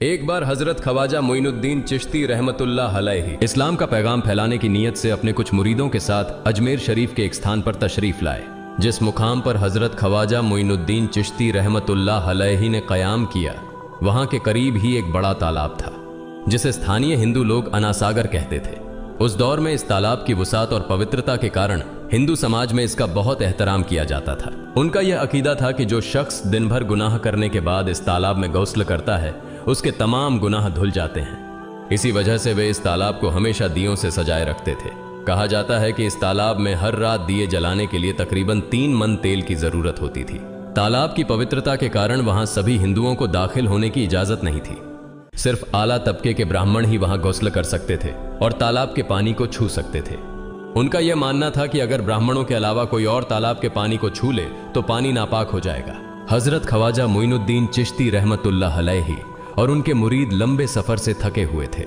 एक बार हजरत ख्वाजा मोइनुद्दीन चिश्ती रहमतुल्लाह अलैहि इस्लाम का पैगाम फैलाने की नीयत से अपने कुछ मुरीदों के साथ अजमेर शरीफ के एक स्थान पर तशरीफ लाए। जिस मुकाम पर हजरत ख्वाजा मोइनुद्दीन चिश्ती रहमतुल्लाह अलैहि ने क़याम किया, वहां के करीब ही एक बड़ा तालाब था जिसे स्थानीय हिंदू लोग अनासागर कहते थे। उस दौर में इस तालाब की वसात और पवित्रता के कारण हिंदू समाज में इसका बहुत एहतराम किया जाता था। उनका यह अकीदा था कि जो शख्स दिन भर गुनाह करने के बाद इस तालाब में गौस्ल करता है, उसके तमाम गुनाह धुल जाते हैं। इसी वजह से वे इस तालाब को हमेशा दियों से सजाए रखते थे। कहा जाता है कि इस तालाब में हर रात दिए जलाने के लिए तकरीबन 3 मन तेल की जरूरत होती थी। तालाब की पवित्रता के कारण वहां सभी हिंदुओं को दाखिल होने की इजाजत नहीं थी। सिर्फ आला तबके के ब्राह्मण ही वहां गौस्ल कर सकते थे और तालाब के पानी को छू सकते थे। उनका यह मानना था कि अगर ब्राह्मणों के अलावा कोई और तालाब के पानी को छू ले तो पानी नापाक हो जाएगा। हजरत ख्वाजा मोइनुद्दीन चिश्ती रहमतुल्लाह अलैहि और उनके मुरीद लंबे सफर से थके हुए थे।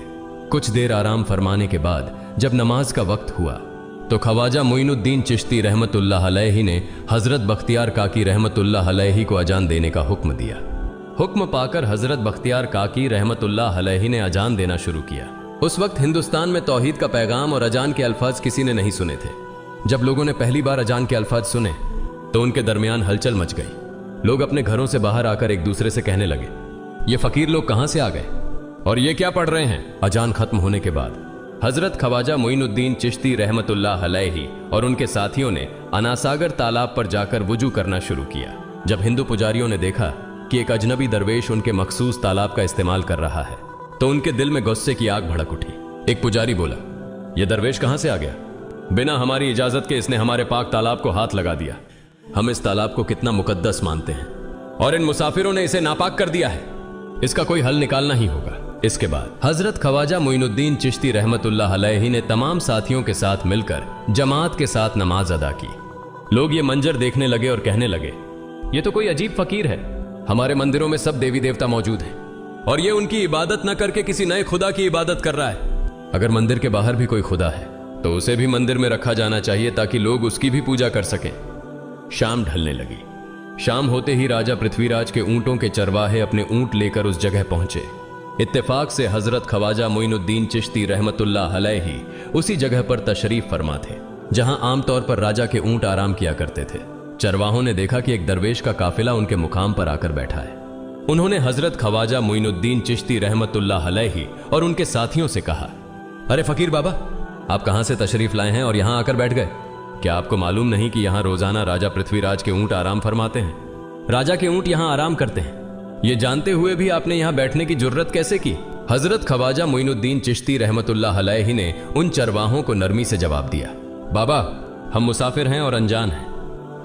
कुछ देर आराम फरमाने के बाद जब नमाज का वक्त हुआ तो ख्वाजा मोइनुद्दीन चिश्ती रहमतुल्लाह अलैहि ने हजरत बख्तियार काकी रहमतुल्लाह अलैहि को अजान देने का हुक्म दिया। हुक्म पाकर हजरत बख्तियार काकी रहमतुल्लाह अलैहि ने अजान देना शुरू किया। उस वक्त हिंदुस्तान में तौहीद का पैगाम और अजान के अल्फाज किसी ने नहीं सुने थे। जब लोगों ने पहली बार अजान के अल्फाज सुने तो उनके दरमियान हलचल मच गई। लोग अपने घरों से बाहर आकर एक दूसरे से कहने लगे, ये फकीर लोग कहां से आ गए और ये क्या पढ़ रहे हैं। अजान खत्म होने के बाद हजरत ख्वाजा मोइनुद्दीन चिश्ती रहमतुल्लाह अलैहि और उनके साथियों ने अनासागर तालाब पर जाकर वुजू करना शुरू किया। जब हिंदू पुजारियों ने देखा कि एक अजनबी दरवेश उनके मखसूस तालाब का इस्तेमाल कर रहा है तो उनके दिल में गुस्से की आग भड़क उठी। एक पुजारी बोला, यह दरवेश कहां से आ गया? बिना हमारी इजाजत के इसने हमारे पाक तालाब को हाथ लगा दिया। हम इस तालाब को कितना मुकद्दस मानते हैं और इन मुसाफिरों ने इसे नापाक कर दिया है। इसका कोई हल निकालना ही होगा। इसके बाद हजरत ख्वाजा मोइनुद्दीन चिश्ती रहमतुल्लाह अलैहि ने तमाम साथियों के साथ मिलकर जमात के साथ नमाज अदा की। लोग ये मंजर देखने लगे और कहने लगे, ये तो कोई अजीब फकीर है। हमारे मंदिरों में सब देवी देवता मौजूद हैं और ये उनकी इबादत न करके किसी नए खुदा की इबादत कर रहा है। अगर मंदिर के बाहर भी कोई खुदा है तो उसे भी मंदिर में रखा जाना चाहिए ताकि लोग उसकी भी पूजा कर सकें। शाम ढलने लगी। शाम होते ही राजा पृथ्वीराज के ऊंटों के चरवाहे अपने ऊंट लेकर उस जगह पहुंचे। इत्तेफाक से हजरत ख्वाजा मोइनुद्दीन चिश्ती रहमतुल्लाह अलैहि उसी जगह पर तशरीफ फरमा थे जहां आमतौर पर राजा के ऊंट आराम किया करते थे। चरवाहों ने देखा कि एक दरवेश का काफिला उनके मुकाम पर आकर बैठा है। उन्होंने हजरत ख्वाजा मोइनुद्दीन चिश्ती रहमतुल्लाह अलैहि और उनके साथियों से कहा, अरे फकीर बाबा, आप कहां से तशरीफ लाए हैं और यहां आकर बैठ गए? क्या आपको मालूम नहीं कि यहां रोजाना राजा पृथ्वीराज के ऊंट आराम फरमाते हैं? राजा के ऊंट यहां आराम करते हैं। ये जानते हुए भी आपने यहां बैठने की जुर्रत कैसे की? हजरत ख्वाजा मोइनुद्दीन चिश्ती रहमतुल्लाह अलैहि ने उन चरवाहों को नरमी से जवाब दिया, बाबा, हम मुसाफिर हैं और अनजान हैं।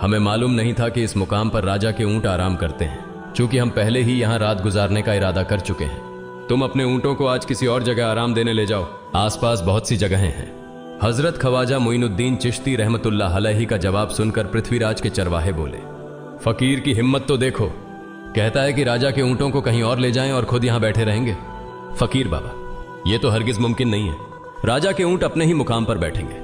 हमें मालूम नहीं था कि इस मुकाम पर राजा के ऊंट आराम करते हैं। चूंकि हम पहले ही यहां रात गुजारने का इरादा कर चुके हैं, तुम अपने ऊंटों को आज किसी और जगह आराम देने ले जाओ। आसपास बहुत सी जगहें हैं। हजरत ख्वाजा मोइनुद्दीन चिश्ती रहमतुल्लाह अलैहि का जवाब सुनकर पृथ्वीराज के चरवाहे बोले, फकीर की हिम्मत तो देखो, कहता है कि राजा के ऊंटों को कहीं और ले जाएं और खुद यहां बैठे रहेंगे। फकीर बाबा, यह तो हरगिज मुमकिन नहीं है। राजा के ऊंट अपने ही मुकाम पर बैठेंगे।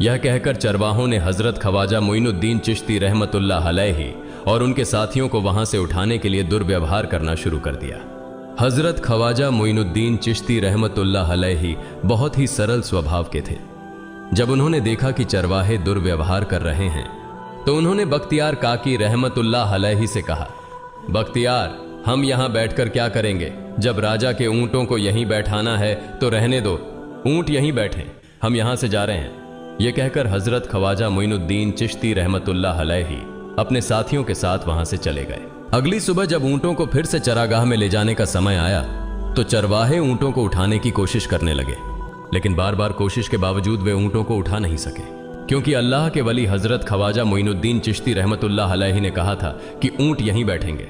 यह कहकर चरवाहों ने हजरत ख्वाजा मोइनुद्दीन चिश्ती रहमतुल्लाह अलैहि और उनके साथियों को वहां से उठाने के लिए दुर्व्यवहार करना शुरू कर दिया। हजरत ख्वाजा मोइनुद्दीन चिश्ती रहमतुल्लाह अलैहि बहुत ही सरल स्वभाव के थे। जब उन्होंने देखा कि चरवाहे दुर्व्यवहार कर रहे हैं तो उन्होंने बख्तियार काकी रहमतुल्लाह अलैहि से कहा, बख्तियार, हम यहां बैठकर क्या करेंगे? जब राजा के ऊंटों को यहीं बैठाना है तो रहने दो, ऊंट यहीं बैठे, हम यहां से जा रहे हैं। यह कहकर हजरत ख्वाजा मोइनुद्दीन चिश्ती रहमतुल्लाह अलैहि अपने साथियों के साथ वहां से चले गए। अगली सुबह जब ऊंटों को फिर से चरागाह में ले जाने का समय आया तो चरवाहे ऊंटों को उठाने की कोशिश करने लगे, लेकिन बार बार कोशिश के बावजूद वे ऊंटों को उठा नहीं सके, क्योंकि अल्लाह के वली हजरत ख्वाजा मोइनुद्दीन चिश्ती रहमतुल्लाह अलैहि ने कहा था कि ऊंट यहीं बैठेंगे।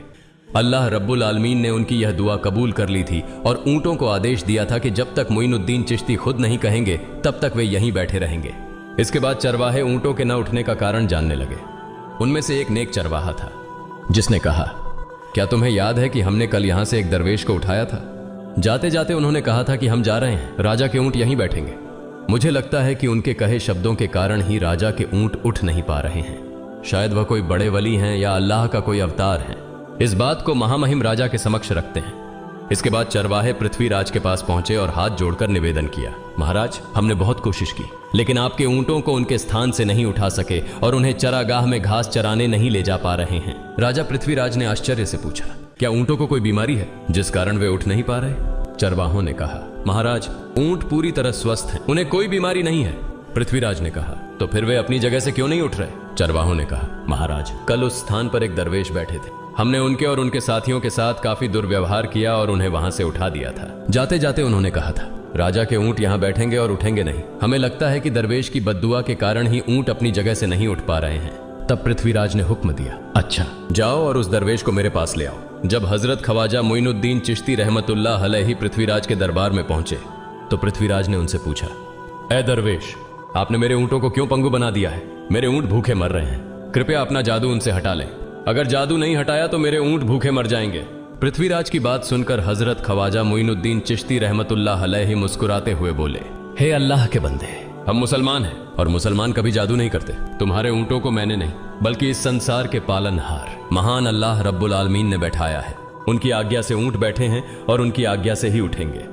अल्लाह रब्बुल आलमीन ने उनकी यह दुआ कबूल कर ली थी और ऊंटों को आदेश दिया था कि जब तक मोइनुद्दीन चिश्ती खुद नहीं कहेंगे तब तक वे यहीं बैठे रहेंगे। इसके बाद चरवाहे ऊंटों के न उठने का कारण जानने लगे। उनमें से एक नेक चरवाहा था जिसने कहा, क्या तुम्हें याद है कि हमने कल यहां से एक दरवेश को उठाया था? जाते जाते उन्होंने कहा था कि हम जा रहे हैं, राजा के ऊंट यहीं बैठेंगे। मुझे लगता है कि उनके कहे शब्दों के कारण ही राजा के ऊंट उठ नहीं पा रहे हैं। शायद वह कोई बड़े वली हैं या अल्लाह का कोई अवतार है। इस बात को महामहिम राजा के समक्ष रखते हैं। इसके बाद चरवाहे पृथ्वीराज के पास पहुंचे और हाथ जोड़कर निवेदन किया, महाराज, हमने बहुत कोशिश की, लेकिन आपके ऊंटों को उनके स्थान से नहीं उठा सके और उन्हें चरागाह में घास चराने नहीं ले जा पा रहे हैं। राजा पृथ्वीराज ने आश्चर्य से पूछा, क्या ऊंटों को कोई बीमारी है जिस कारण वे उठ नहीं पा रहे? चरवाहों ने कहा, महाराज, ऊंट पूरी तरह स्वस्थ हैं, उन्हें कोई बीमारी नहीं है। पृथ्वीराज ने कहा, तो फिर वे अपनी जगह से क्यों नहीं उठ रहे? चरवाहों ने कहा, महाराज, कल उस स्थान पर एक दरवेश बैठे थे, हमने उनके और उनके साथियों के साथ काफी दुर्व्यवहार किया और उन्हें वहां से उठा दिया था। जाते जाते उन्होंने कहा था, राजा के ऊंट यहाँ बैठेंगे और उठेंगे नहीं। हमें लगता है कि दरवेश की बद्दुआ के कारण ही ऊंट अपनी जगह से नहीं उठ पा रहे हैं। तब पृथ्वीराज ने हुक्म दिया, अच्छा, जाओ और उस दरवेश को मेरे पास ले आओ। जब हजरत ख्वाजा मोइनुद्दीन चिश्ती रहमतुल्लाह अलैहि पृथ्वीराज के दरबार में पहुंचे तो पृथ्वीराज ने उनसे पूछा, ए दरवेश, आपने मेरे ऊंटों को क्यों पंगु बना दिया है? मेरे ऊंट भूखे मर रहे हैं, कृपया अपना जादू उनसे हटा लें। अगर जादू नहीं हटाया तो मेरे ऊंट भूखे मर जाएंगे। पृथ्वीराज की बात सुनकर हजरत ख्वाजा मोइनुद्दीन चिश्ती रहमतुल्लाह अलैहि मुस्कुराते हुए बोले, हे अल्लाह के बंदे, हम मुसलमान हैं और मुसलमान कभी जादू नहीं करते। तुम्हारे ऊंटों को मैंने नहीं बल्कि इस संसार के पालनहार महान अल्लाह रब्बुल आलमीन ने बैठाया है। उनकी आज्ञा से ऊंट बैठे हैं और उनकी आज्ञा से ही उठेंगे।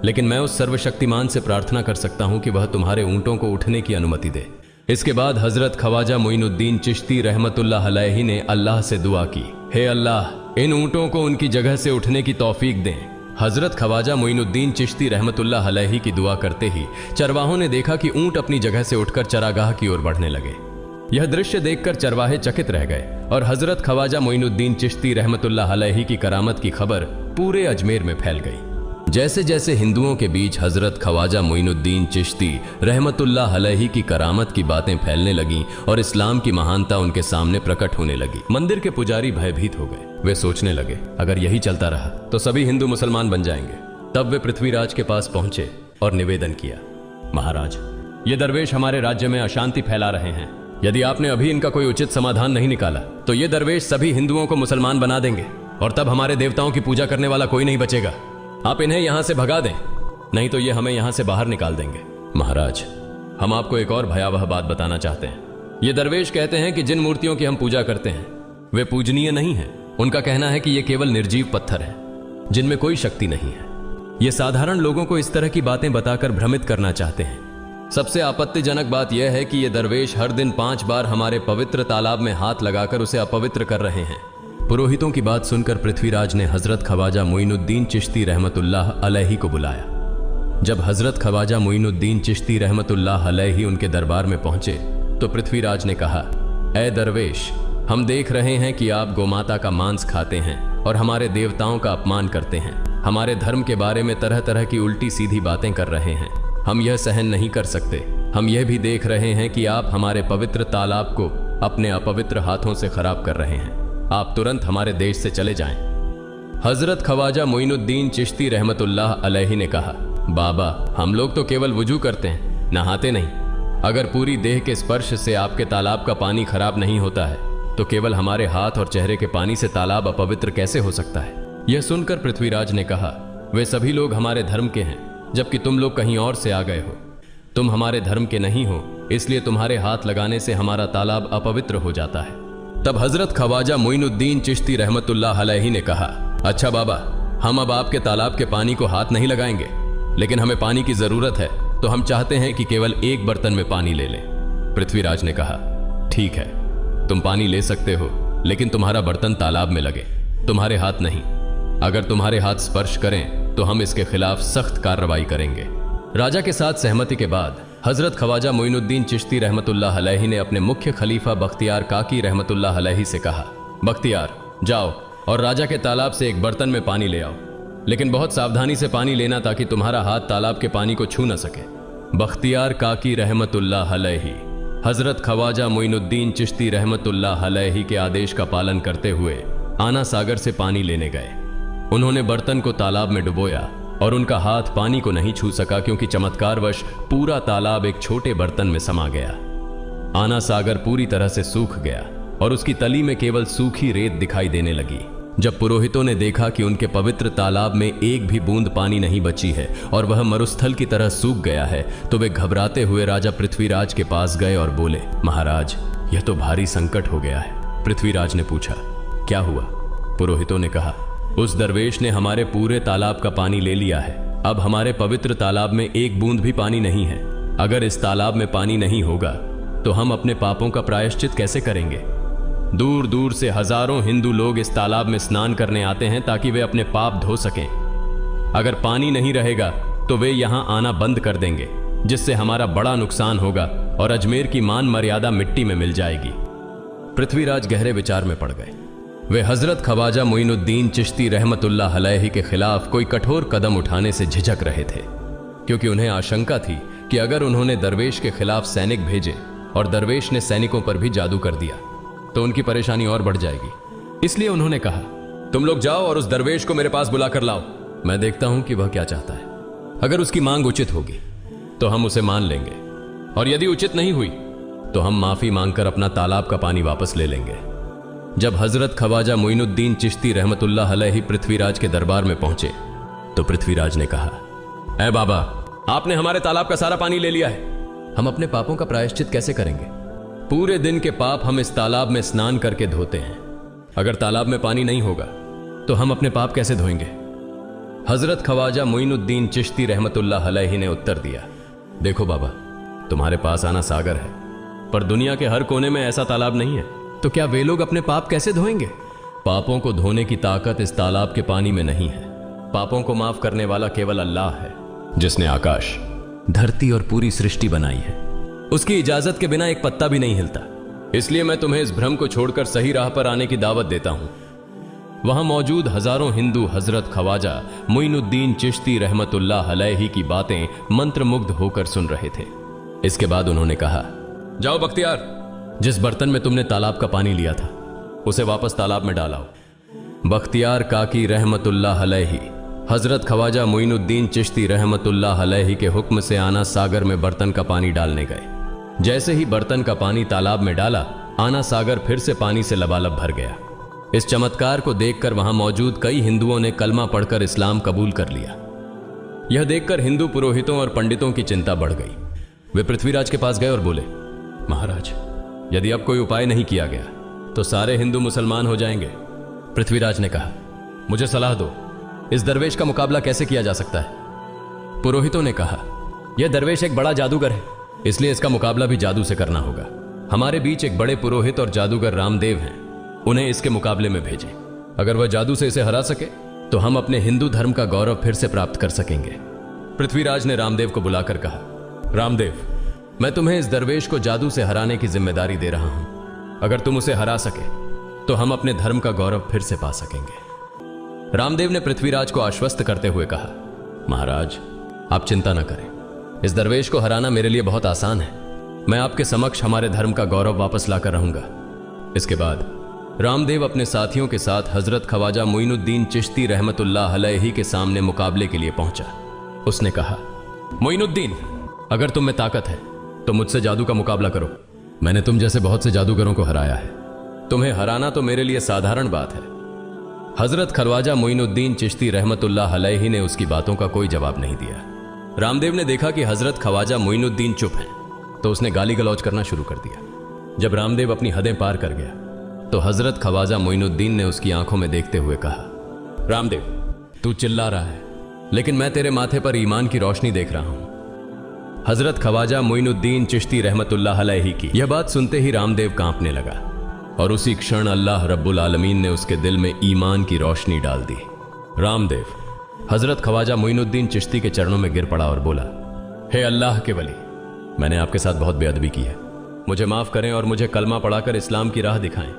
लेकिन मैं उस सर्वशक्तिमान से प्रार्थना कर सकता हूं कि वह तुम्हारे ऊंटों को उठने की अनुमति दे। इसके बाद हजरत ख्वाजा मोइनुद्दीन चिश्ती रहमतुल्लाह अलैहि ने अल्लाह से दुआ की, हे अल्लाह, इन ऊंटों को उनकी जगह से उठने की तौफीक दें। हजरत ख्वाजा मोइनुद्दीन चिश्ती रहमतुल्लाह अलैहि की दुआ करते ही चरवाहों ने देखा कि ऊंट अपनी जगह से उठकर चरागाह की ओर बढ़ने लगे। यह दृश्य देखकर चरवाहे चकित रह गए और हजरत ख्वाजा मोइनुद्दीन चिश्ती रहमतुल्लाह अलैहि की करामत की खबर पूरे अजमेर में फैल गई। जैसे जैसे हिंदुओं के बीच हजरत ख्वाजा मोइनुद्दीन चिश्ती रहमतुल्लाह अलैहि की करामत की बातें फैलने लगीं और इस्लाम की महानता उनके सामने प्रकट होने लगी, मंदिर के पुजारी भयभीत हो गए। वे सोचने लगे, अगर यही चलता रहा तो सभी हिंदू मुसलमान बन जाएंगे। तब वे पृथ्वीराज के पास पहुंचे और निवेदन किया, महाराज, ये दरवेश हमारे राज्य में अशांति फैला रहे हैं। यदि आपने अभी इनका कोई उचित समाधान नहीं निकाला तो ये दरवेश सभी हिंदुओं को मुसलमान बना देंगे और तब हमारे देवताओं की पूजा करने वाला कोई नहीं बचेगा। आप इन्हें यहां से भगा दें, नहीं तो ये हमें यहां से बाहर निकाल देंगे। महाराज, हम आपको एक और भयावह बात बताना चाहते हैं। ये दरवेश कहते हैं कि जिन मूर्तियों की हम पूजा करते हैं वे पूजनीय नहीं है। उनका कहना है कि ये केवल निर्जीव पत्थर है जिनमें कोई शक्ति नहीं है। ये साधारण लोगों को इस तरह की बातें बताकर भ्रमित करना चाहते हैं। सबसे आपत्तिजनक बात यह है कि ये दरवेश हर दिन 5 बार हमारे पवित्र तालाब में हाथ लगाकर उसे अपवित्र कर रहे हैं। पुरोहितों की बात सुनकर पृथ्वीराज ने हजरत ख्वाजा मोइनुद्दीन चिश्ती रहमतुल्लाह अलैहि को बुलाया। जब हजरत ख्वाजा मोइनुद्दीन चिश्ती रहमतुल्लाह अलैहि उनके दरबार में पहुंचे तो पृथ्वीराज ने कहा, ए दरवेश, हम देख रहे हैं कि आप गोमाता का मांस खाते हैं और हमारे देवताओं का अपमान करते हैं। हमारे धर्म के बारे में तरह तरह की उल्टी सीधी बातें कर रहे हैं। हम यह सहन नहीं कर सकते। हम यह भी देख रहे हैं कि आप हमारे पवित्र तालाब को अपने अपवित्र हाथों से खराब कर रहे हैं। आप तुरंत हमारे देश से चले जाएं। हजरत ख्वाजा मोइनुद्दीन चिश्ती रहमतुल्लाह अलैहि ने कहा, बाबा, हम लोग तो केवल वुजू करते हैं, नहाते नहीं। अगर पूरी देह के स्पर्श से आपके तालाब का पानी खराब नहीं होता है तो केवल हमारे हाथ और चेहरे के पानी से तालाब अपवित्र कैसे हो सकता है? यह सुनकर पृथ्वीराज ने कहा, वे सभी लोग हमारे धर्म के हैं जबकि तुम लोग कहीं और से आ गए हो। तुम हमारे धर्म के नहीं हो, इसलिए तुम्हारे हाथ लगाने से हमारा तालाब अपवित्र हो जाता है। तब हजरत ख्वाजा मोइनुद्दीन चिश्ती रहमतुल्लाह अलैहि ने कहा, अच्छा बाबा, हम अब आपके तालाब के पानी को हाथ नहीं लगाएंगे, लेकिन हमें पानी की जरूरत है तो हम चाहते हैं कि केवल एक बर्तन में पानी ले लें। पृथ्वीराज ने कहा, ठीक है, तुम पानी ले सकते हो, लेकिन तुम्हारा बर्तन तालाब में लगे, तुम्हारे हाथ नहीं। अगर तुम्हारे हाथ स्पर्श करें तो हम इसके खिलाफ सख्त कार्रवाई करेंगे। राजा के साथ सहमति के बाद हजरत ख्वाजा मोइनुद्दीन चिश्ती रहमतुल्लाह अलैहि ने अपने मुख्य खलीफा बख्तियार काकी रहमतुल्लाह अलैहि से कहा, बख्तियार, जाओ और राजा के तालाब से एक बर्तन में पानी ले आओ, लेकिन बहुत सावधानी से पानी लेना ताकि तुम्हारा हाथ तालाब के पानी को छू न सके। बख्तियार काकी रहमतुल्लाह अलैहि हजरत ख्वाजा मोइनुद्दीन चिश्ती रहमतुल्लाह अलैहि के आदेश का पालन करते हुए आना सागर से पानी लेने गए। उन्होंने बर्तन को तालाब में डुबोया और उनका हाथ पानी को नहीं छू सका क्योंकि चमत्कारवश पूरा तालाब एक छोटे बर्तन में समा गया। आना सागर पूरी तरह से सूख गया और उसकी तली में केवल सूखी रेत दिखाई देने लगी। जब पुरोहितों ने देखा कि उनके पवित्र तालाब में एक भी बूंद पानी नहीं बची है और वह मरुस्थल की तरह सूख गया है तो वे घबराते हुए राजा पृथ्वीराज के पास गए और बोले, महाराज, यह तो भारी संकट हो गया है। पृथ्वीराज ने पूछा, क्या हुआ? पुरोहितों ने कहा, उस दरवेश ने हमारे पूरे तालाब का पानी ले लिया है। अब हमारे पवित्र तालाब में एक बूंद भी पानी नहीं है। अगर इस तालाब में पानी नहीं होगा तो हम अपने पापों का प्रायश्चित कैसे करेंगे? दूर दूर से हजारों हिंदू लोग इस तालाब में स्नान करने आते हैं ताकि वे अपने पाप धो सकें। अगर पानी नहीं रहेगा तो वे यहां आना बंद कर देंगे, जिससे हमारा बड़ा नुकसान होगा और अजमेर की मान मर्यादा मिट्टी में मिल जाएगी। पृथ्वीराज गहरे विचार में पड़ गए। वे हजरत ख्वाजा मोइनुद्दीन चिश्ती रहमतुल्लाह अलैहि के खिलाफ कोई कठोर कदम उठाने से झिझक रहे थे, क्योंकि उन्हें आशंका थी कि अगर उन्होंने दरवेश के खिलाफ सैनिक भेजे और दरवेश ने सैनिकों पर भी जादू कर दिया तो उनकी परेशानी और बढ़ जाएगी। इसलिए उन्होंने कहा, तुम लोग जाओ और उस दरवेश को मेरे पास बुला कर लाओ। मैं देखता हूं कि वह क्या चाहता है। अगर उसकी मांग उचित होगी तो हम उसे मान लेंगे, और यदि उचित नहीं हुई तो हम माफी मांगकर अपना तालाब का पानी वापस ले लेंगे। जब हजरत ख्वाजा मोइनुद्दीन चिश्ती रहमतुल्लाह अलैहि पृथ्वीराज के दरबार में पहुंचे तो पृथ्वीराज ने कहा, ऐ बाबा, आपने हमारे तालाब का सारा पानी ले लिया है। हम अपने पापों का प्रायश्चित कैसे करेंगे? पूरे दिन के पाप हम इस तालाब में स्नान करके धोते हैं। अगर तालाब में पानी नहीं होगा तो हम अपने पाप कैसे धोएंगे? हजरत ख्वाजा मोइनुद्दीन चिश्ती रहमतुल्लाह अलैहि ने उत्तर दिया, देखो बाबा, तुम्हारे पास आना सागर है, पर दुनिया के हर कोने में ऐसा तालाब नहीं है, तो क्या वे लोग अपने पाप कैसे धोएंगे? पापों को धोने की ताकत इस तालाब के पानी में नहीं है। पापों को माफ करने वाला केवल अल्लाह है, जिसने आकाश, धरती और पूरी सृष्टि बनाई है। उसकी इजाजत के बिना एक पत्ता भी नहीं हिलता। इसलिए मैं तुम्हें इस भ्रम को छोड़कर सही राह पर आने की दावत देता हूं। वहां मौजूद हजारों हिंदू हजरत ख्वाजा मोइनुद्दीन चिश्ती रहमतुल्लाह अलैहि की बातें मंत्रमुग्ध होकर सुन रहे थे। इसके बाद उन्होंने कहा, जाओ बख्तियार, जिस बर्तन में तुमने तालाब का पानी लिया था उसे वापस तालाब में डालाओ। बख्तियार काकी रहमतुल्लाह अलैहि हजरत ख्वाजा मोइनुद्दीन चिश्ती रहमतुल्लाह अलैहि के हुक्म से आना सागर में बर्तन का पानी डालने गए। जैसे ही बर्तन का पानी तालाब में डाला, आना सागर फिर से पानी से लबालब भर गया। इस चमत्कार को देखकर वहां मौजूद कई हिंदुओं ने कलमा पढ़कर इस्लाम कबूल कर लिया। यह देखकर हिंदू पुरोहितों और पंडितों की चिंता बढ़ गई। वे पृथ्वीराज के पास गए और बोले, महाराज, यदि अब कोई उपाय नहीं किया गया तो सारे हिंदू मुसलमान हो जाएंगे। पृथ्वीराज ने कहा, मुझे सलाह दो, इस दरवेश का मुकाबला कैसे किया जा सकता है? पुरोहितों ने कहा, यह दरवेश एक बड़ा जादूगर है, इसलिए इसका मुकाबला भी जादू से करना होगा। हमारे बीच एक बड़े पुरोहित और जादूगर रामदेव हैं, उन्हें इसके मुकाबले में भेजें। अगर वह जादू से इसे हरा सके तो हम अपने हिंदू धर्म का गौरव फिर से प्राप्त कर सकेंगे। पृथ्वीराज ने रामदेव को बुलाकर कहा, रामदेव, मैं तुम्हें इस दरवेश को जादू से हराने की जिम्मेदारी दे रहा हूं। अगर तुम उसे हरा सके तो हम अपने धर्म का गौरव फिर से पा सकेंगे। रामदेव ने पृथ्वीराज को आश्वस्त करते हुए कहा, महाराज, आप चिंता न करें, इस दरवेश को हराना मेरे लिए बहुत आसान है। मैं आपके समक्ष हमारे धर्म का गौरव वापस लाकर रहूंगा। इसके बाद रामदेव अपने साथियों के साथ हजरत ख्वाजा मोइनुद्दीन चिश्ती रहमतुल्लाह अलैहि के सामने मुकाबले के लिए पहुंचा। उसने कहा, मोइनुद्दीन, अगर तुम में ताकत है तो मुझसे जादू का मुकाबला करो। मैंने तुम जैसे बहुत से जादूगरों को हराया है। तुम्हें हराना तो मेरे लिए साधारण बात है। हजरत ख्वाजा मोइनुद्दीन चिश्ती रहमतुल्लाह अलैहि ने उसकी बातों का कोई जवाब नहीं दिया। रामदेव ने देखा कि हजरत ख्वाजा मोइनुद्दीन चुप हैं, तो उसने गाली गलौज करना शुरू कर दिया। जब रामदेव अपनी हदें पार कर गया तो हजरत ख्वाजा मोइनुद्दीन ने उसकी आंखों में देखते हुए कहा, रामदेव, तू चिल्ला रहा है, लेकिन मैं तेरे माथे पर ईमान की रोशनी देख रहा हूं। हजरत ख्वाजा मोइनुद्दीन चिश्ती रहमतुल्लाह अलैहि की यह बात सुनते ही रामदेव कांपने लगा, और उसी क्षण अल्लाह रब्बुल आलमीन ने उसके दिल में ईमान की रोशनी डाल दी। रामदेव हजरत ख्वाजा मोइनुद्दीन चिश्ती के चरणों में गिर पड़ा और बोला, हे अल्लाह के वली, मैंने आपके साथ बहुत बेअदबी की है, मुझे माफ करें और मुझे कलमा पढ़ाकर इस्लाम की राह दिखाएं।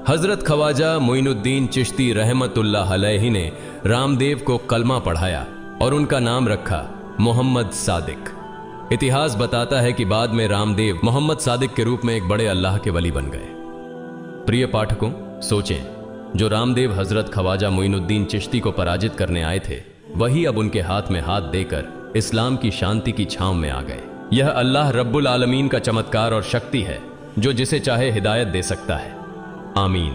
हजरत ख्वाजा मोइनुद्दीन चिश्ती रहमतुल्लाह अलैहि ने रामदेव को कलमा पढ़ाया और उनका नाम रखा मोहम्मद सादिक। इतिहास बताता है कि बाद में रामदेव मोहम्मद सादिक के रूप में एक बड़े अल्लाह के वली बन गए। प्रिय पाठकों, सोचें, जो रामदेव हजरत ख्वाजा मोइनुद्दीन चिश्ती को पराजित करने आए थे, वही अब उनके हाथ में हाथ देकर इस्लाम की शांति की छांव में आ गए। यह अल्लाह रब्बुल आलमीन का चमत्कार और शक्ति है, जो जिसे चाहे हिदायत दे सकता है। आमीन।